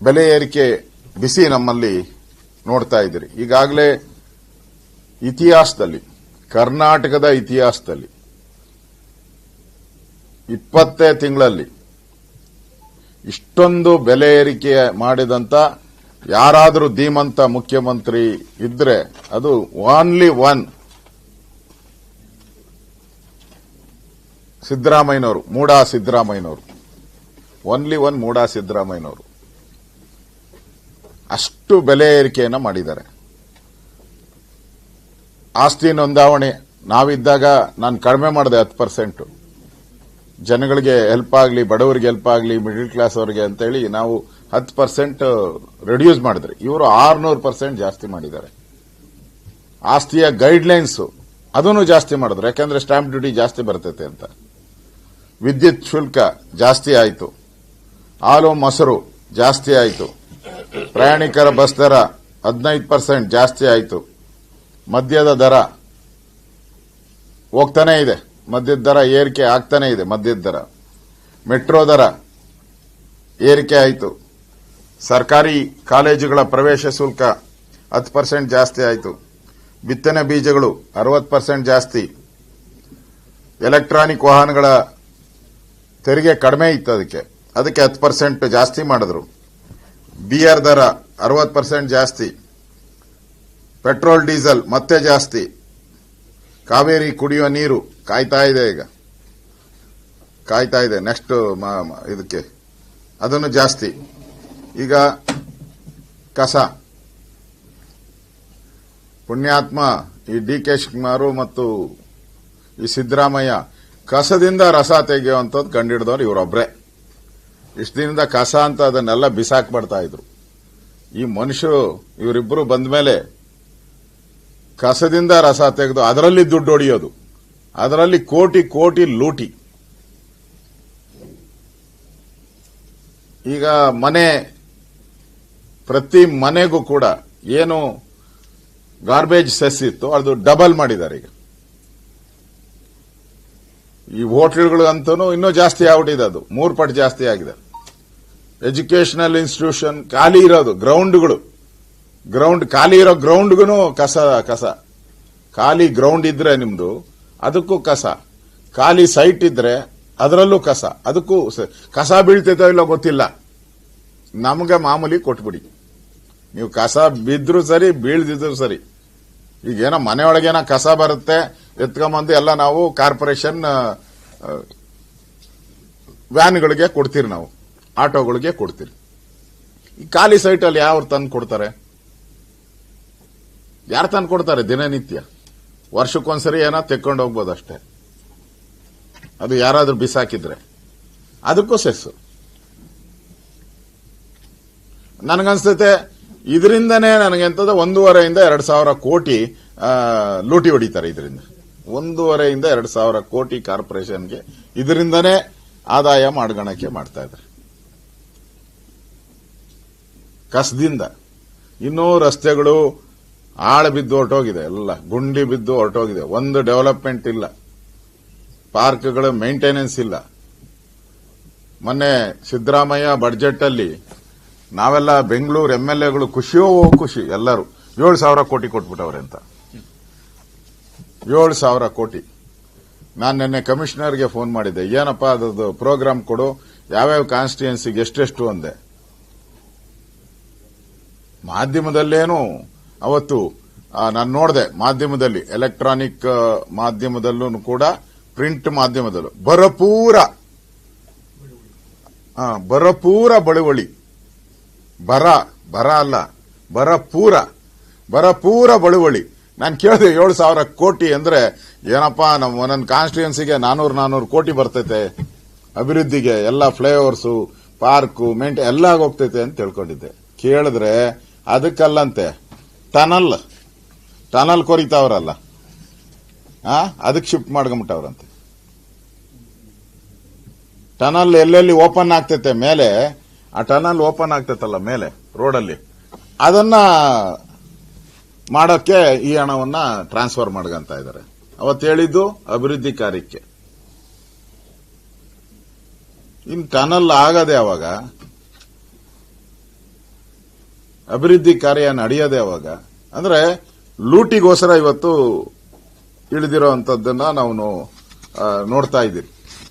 ಬೆಲೆ ಏರಿಕೆ ಬಿಸಿ ನಮ್ಮಲ್ಲಿ ನೋಡ್ತಾ ಇದ್ದೀರಿ. ಈಗಾಗಲೇ ಇತಿಹಾಸದಲ್ಲಿ, ಕರ್ನಾಟಕದ ಇತಿಹಾಸದಲ್ಲಿ 20 ತಿಂಗಳಲ್ಲಿ ಇಷ್ಟೊಂದು ಬೆಲೆ ಏರಿಕೆ ಮಾಡಿದಂತ ಯಾರಾದರೂ ಧೀಮಂತ ಮುಖ್ಯಮಂತ್ರಿ ಇದ್ರೆ ಅದು ಓನ್ಲಿ ಒನ್ ಸಿದ್ದರಾಮಯ್ಯನವರು, ಮೂಡಾ ಸಿದ್ದರಾಮಯ್ಯನವರು. ಓನ್ಲಿ ಒನ್ ಮೂಡಾ ಸಿದ್ದರಾಮಯ್ಯನವರು. ಅಷ್ಟು ಬೆಲೆ ಏರಿಕೆಯನ್ನು ಮಾಡಿದ್ದಾರೆ. ಆಸ್ತಿ ನೋಂದಾವಣೆ ನಾವಿದ್ದಾಗ ನಾನು ಕಡಿಮೆ ಮಾಡಿದೆ 10%. ಜನಗಳಿಗೆ ಹೆಲ್ಪ್ ಆಗಲಿ, ಬಡವರಿಗೆ ಹೆಲ್ಪ್ ಆಗಲಿ, ಮಿಡಲ್ ಕ್ಲಾಸ್ ಅವರಿಗೆ ಅಂತೇಳಿ ನಾವು 10% ರಿಡ್ಯೂಸ್ ಮಾಡಿದ್ರಿ. ಇವರು 600% ಜಾಸ್ತಿ ಮಾಡಿದ್ದಾರೆ. ಆಸ್ತಿಯ ಗೈಡ್ಲೈನ್ಸ್ ಅದನ್ನು ಜಾಸ್ತಿ ಮಾಡಿದ್ರು, ಯಾಕಂದ್ರೆ ಸ್ಟಾಂಪ್ ಡ್ಯೂಟಿ ಜಾಸ್ತಿ ಬರ್ತೈತೆ ಅಂತ. ವಿದ್ಯುತ್ ಶುಲ್ಕ ಜಾಸ್ತಿ ಆಯಿತು, ಹಾಲು ಮೊಸರು ಜಾಸ್ತಿ ಆಯಿತು, ಪ್ರಯಾಣಿಕರ ಬಸ್ ದರ 15% ಜಾಸ್ತಿ ಆಯಿತು, ಮದ್ಯದ ದರ ಹೋಗ್ತಾನೆ ಇದೆ, ಮದ್ಯದ ದರ ಏರಿಕೆ ಆಗ್ತಾನೆ ಇದೆ, ಮದ್ಯದ ದರ, ಮೆಟ್ರೋ ದರ ಏರಿಕೆ ಆಯಿತು, ಸರ್ಕಾರಿ ಕಾಲೇಜುಗಳ ಪ್ರವೇಶ ಶುಲ್ಕ 10% ಜಾಸ್ತಿ ಆಯಿತು, ಬಿತ್ತನೆ ಬೀಜಗಳು 60% ಜಾಸ್ತಿ, ಎಲೆಕ್ಟ್ರಾನಿಕ್ ವಾಹನಗಳ ತೆರಿಗೆ ಕಡಿಮೆ ಇತ್ತು, ಅದಕ್ಕೆ 10% ಜಾಸ್ತಿ ಮಾಡಿದ್ರು. ಬಿಯರ್ ದರ 60% ಜಾಸ್ತಿ, ಪೆಟ್ರೋಲ್ ಡೀಸೆಲ್ ಮತ್ತೆ ಜಾಸ್ತಿ, ಕಾವೇರಿ ಕುಡಿಯುವ ನೀರು ಕಾಯ್ತಾ ಇದೆ ನೆಕ್ಸ್ಟ್ ಇದಕ್ಕೆ, ಅದನ್ನು ಜಾಸ್ತಿ. ಈಗ ಕಸ, ಪುಣ್ಯಾತ್ಮ ಈ ಡಿ.ಕೆ. ಶಿವಕುಮಾರ್ ಮತ್ತು ಈ ಸಿದ್ದರಾಮಯ್ಯ ಕಸದಿಂದ ರಸ ತೆಗೆಯುವಂಥದ್ದು ಕಂಡಿಡಿದವರು ಇವರೊಬ್ಬರೇ. ಇಷ್ಟು ದಿನದಿಂದ ಕಸ ಅಂತ ಅದನ್ನೆಲ್ಲ ಬಿಸಾಕ್ಬಿಡ್ತಾ ಇದ್ರು. ಈ ಮನುಷ್ಯರು ಇವರಿಬ್ಬರು ಬಂದ ಮೇಲೆ ಕಸದಿಂದ ರಸ ತೆಗೆದು ಅದರಲ್ಲಿ ದುಡ್ಡು ಹೊಡೆಯೋದು, ಅದರಲ್ಲಿ ಕೋಟಿ ಕೋಟಿ ಲೂಟಿ. ಈಗ ಪ್ರತಿ ಮನೆಗೂ ಕೂಡ ಏನು ಗಾರ್ಬೇಜ್ ಸೆಸ್ ಇತ್ತು ಅದು ಡಬಲ್ ಮಾಡಿದ್ದಾರೆ. ಈಗ ಈ ಹೋಟೆಲ್ಗಳು ಅಂತೂ ಇನ್ನೂ ಜಾಸ್ತಿ ಆಗ್ಬಿಟ್ಟಿದೆ, ಅದು 3 ಪಟ್ಟು ಜಾಸ್ತಿ ಆಗಿದೆ. ಎಜುಕೇಶನಲ್ ಇನ್ಸ್ಟಿಟ್ಯೂಷನ್ ಖಾಲಿ ಇರೋದು ಗ್ರೌಂಡ್ ಖಾಲಿ ಇರೋ ಗ್ರೌಂಡ್ಗೂ ಕಸ, ಖಾಲಿ ಗ್ರೌಂಡ್ ಇದ್ರೆ ನಿಮ್ದು ಅದಕ್ಕೂ ಕಸ, ಖಾಲಿ ಸೈಟ್ ಇದ್ರೆ ಅದರಲ್ಲೂ ಕಸ, ಅದಕ್ಕೂ ಕಸ ಬೀಳ್ತೈತೋ ಇಲ್ಲೋ ಗೊತ್ತಿಲ್ಲ, ನಮಗೆ ಮಾಮೂಲಿ ಕೊಟ್ಬಿಡಿ. ನೀವು ಕಸ ಬಿದ್ರು ಸರಿ, ಬೀಳ್ದಿದ್ರು ಸರಿ. ಈಗೇನೋ ಮನೆಯೊಳಗೇನೋ ಕಸ ಬರುತ್ತೆ, ಎತ್ಕೊಂಬಂದು ಎಲ್ಲ ನಾವು ಕಾರ್ಪೊರೇಷನ್ ವ್ಯಾನ್ಗಳಿಗೆ ಕೊಡ್ತೀರಿ, ನಾವು ಆಟೋಗಳಿಗೆ ಕೊಡ್ತೀರಿ. ಈ ಖಾಲಿ ಸೈಟಲ್ಲಿ ಯಾರು ತಂದು ಕೊಡ್ತಾರೆ? ಯಾರು ತಂದು ಕೊಡ್ತಾರೆ? ದಿನನಿತ್ಯ ವರ್ಷಕ್ಕೊಂದ್ಸರಿ ಏನೋ ತೆಕ್ಕೊಂಡು ಹೋಗ್ಬೋದು ಅಷ್ಟೇ. ಅದು ಯಾರಾದ್ರೂ ಬಿಸಾಕಿದ್ರೆ ಅದಕ್ಕೂ ಸೆಸ್ಸು. ನನಗನ್ಸ್ತೈತೆ ಇದರಿಂದನೇ ನನಗೆಂತದ 1,500 2 ಸಾವಿರ ಕೋಟಿ ಲೂಟಿ ಹೊಡಿತಾರೆ. ಇದರಿಂದ 1,500 2 ಸಾವಿರ ಕೋಟಿ ಕಾರ್ಪೊರೇಷನ್ಗೆ ಇದರಿಂದನೇ ಆದಾಯ ಮಾಡ್ಗಣಕ್ಕೆ ಮಾಡ್ತಾ ಇದ್ದಾರೆ, ಕಸದಿಂದ. ಇನ್ನೂ ರಸ್ತೆಗಳು ಆಳ ಬಿದ್ದು ಹೊರಟೋಗಿದೆ, ಎಲ್ಲ ಗುಂಡಿ ಬಿದ್ದು ಹೊರಟೋಗಿದೆ, ಒಂದು ಡೆವಲಪ್ಮೆಂಟ್ ಇಲ್ಲ, ಪಾರ್ಕ್ಗಳ ಮೇಂಟೆನೆನ್ಸ್ ಇಲ್ಲ. ಮೊನ್ನೆ ಸಿದ್ದರಾಮಯ್ಯ ಬಡ್ಜೆಟ್ ಅಲ್ಲಿ ನಾವೆಲ್ಲ ಬೆಂಗಳೂರು MLAಗಳು ಖುಷಿ ಎಲ್ಲರೂ 7,000 ಕೋಟಿ ಕೊಟ್ಬಿಟ್ಟವ್ರೆ ಅಂತ. 7,000 ಕೋಟಿ. ನಾನು ನಿನ್ನೆ ಕಮಿಷನರ್ಗೆ ಫೋನ್ ಮಾಡಿದ್ದೆ, ಏನಪ್ಪಾ ಅದರದ್ದು ಪ್ರೋಗ್ರಾಮ್ ಕೊಡು, ಯಾವ್ಯಾವ ಕಾನ್ಸ್ಟಿಟ್ಯೂನ್ಸಿಗೆ ಎಷ್ಟೆಷ್ಟು ಅಂದೆ. ಮಾಧ್ಯಮದಲ್ಲೇನು ಅವತ್ತು ನಾನು ನೋಡಿದೆ, ಮಾಧ್ಯಮದಲ್ಲಿ ಎಲೆಕ್ಟ್ರಾನಿಕ್ ಮಾಧ್ಯಮದಲ್ಲೂ ಕೂಡ, ಪ್ರಿಂಟ್ ಮಾಧ್ಯಮದಲ್ಲೂ ಬರಪೂರ ಬಳುವಳಿ, ಬರ ಅಲ್ಲ, ಬರಪೂರ ಬಳುವಳಿ. ನಾನು ಕೇಳಿದೆ 7,000 ಕೋಟಿ ಅಂದ್ರೆ ಏನಪ್ಪಾ, ನಮ್ಮ ಒಂದೊಂದು ಕಾನ್ಸ್ಟಿಟ್ಯೂನ್ಸಿಗೆ 400 ಕೋಟಿ ಬರ್ತೈತೆ ಅಭಿವೃದ್ಧಿಗೆ, ಎಲ್ಲ ಫ್ಲೈಓವರ್ಸು, ಪಾರ್ಕು, ಎಲ್ಲ ಹೋಗ್ತೈತೆ ಅಂತ ತಿಳ್ಕೊಂಡಿದ್ದೆ. ಕೇಳಿದ್ರೆ ಅದಕ್ಕಲ್ಲಂತೆ, ಟನಲ್ ಕೊರಿತಾವ್ರಲ್ಲ, ಅದಕ್ಕೆ ಶಿಫ್ಟ್ ಮಾಡ್ಕೊಂಬಿಟ್ಟವ್ರಂತೆ. ಟನಲ್ ಎಲ್ಲೆಲ್ಲಿ ಓಪನ್ ಆಗ್ತೈತೆ ಮೇಲೆ, ಆ ಟನಲ್ ಓಪನ್ ಆಗ್ತೈತಲ್ಲ ಮೇಲೆ ರೋಡಲ್ಲಿ, ಅದನ್ನ ಮಾಡೋಕ್ಕೆ ಈ ಹಣವನ್ನ ಟ್ರಾನ್ಸ್ಫರ್ ಮಾಡ್ಕೊಂತ ಇದ್ದಾರೆ. ಅವತ್ತು ಹೇಳಿದ್ದು ಅಭಿವೃದ್ಧಿ ಕಾರ್ಯಕ್ಕೆ. ಇನ್ ಟನಲ್ ಆಗದೆ ಅವಾಗ ಅಭಿವೃದ್ಧಿ ಕಾರ್ಯ ನಡೆಯೋದೇ ಅವಾಗ. ಅಂದ್ರೆ ಲೂಟಿಗೋಸ್ಕರ ಇವತ್ತು ಇಳಿದಿರೋಂಥದ್ದನ್ನ ನಾವು ನೋಡ್ತಾ ಇದ್ದೀವಿ.